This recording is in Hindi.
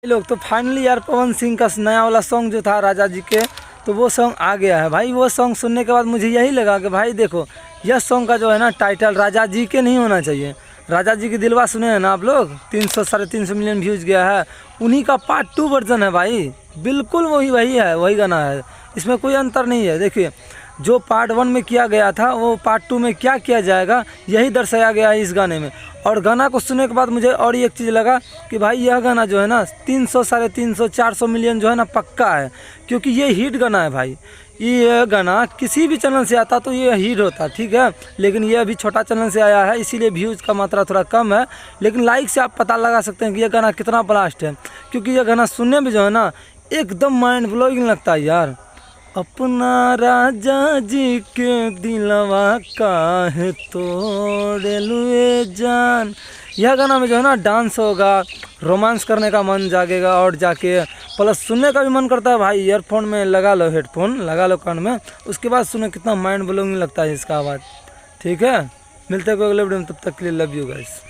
लोग तो फाइनली यार पवन सिंह का नया वाला सॉन्ग जो था राजा जी के, तो वो सॉन्ग आ गया है भाई। वो सॉन्ग सुनने के बाद मुझे यही लगा कि भाई देखो, यह सॉन्ग का जो है ना टाइटल राजा जी के नहीं होना चाहिए। राजा जी की दिलवा सुने हैं ना आप लोग, 300-350 मिलियन व्यूज़ गया है, उन्हीं का पार्ट 2 वर्जन है भाई। बिल्कुल वही है, वही गाना है, इसमें कोई अंतर नहीं है। देखिए जो पार्ट 1 में किया गया था वो पार्ट 2 में क्या किया जाएगा, यही दर्शाया गया है इस गाने में। और गाना को सुनने के बाद मुझे और एक चीज़ लगा कि भाई यह गाना जो है ना 300-350-400 मिलियन जो है ना पक्का है, क्योंकि ये हिट गाना है भाई। ये गाना किसी भी चैनल से आता तो ये हिट होता, ठीक है, लेकिन ये अभी छोटा चैनल से आया है, इसीलिए व्यूज़ का मात्रा थोड़ा कम है। लेकिन लाइक से आप पता लगा सकते हैं कि यह गाना कितना ब्लास्ट है, क्योंकि यह गाना सुनने में जो है ना एकदम माइंड ब्लोइंग लगता है यार। अपना राजा जी के दिलवा काहे तोड़े लुए जान, यह गाना में जो है ना डांस होगा, रोमांस करने का मन जागेगा, और जाके प्लस सुनने का भी मन करता है भाई। ईयरफोन में लगा लो, हेडफोन लगा लो कान में, उसके बाद सुने, कितना माइंड ब्लोइंग लगता है इसका आवाज़। ठीक है, मिलते हैं कोई अगले वीडियो में, तब तक के लिए लव यू गाइस।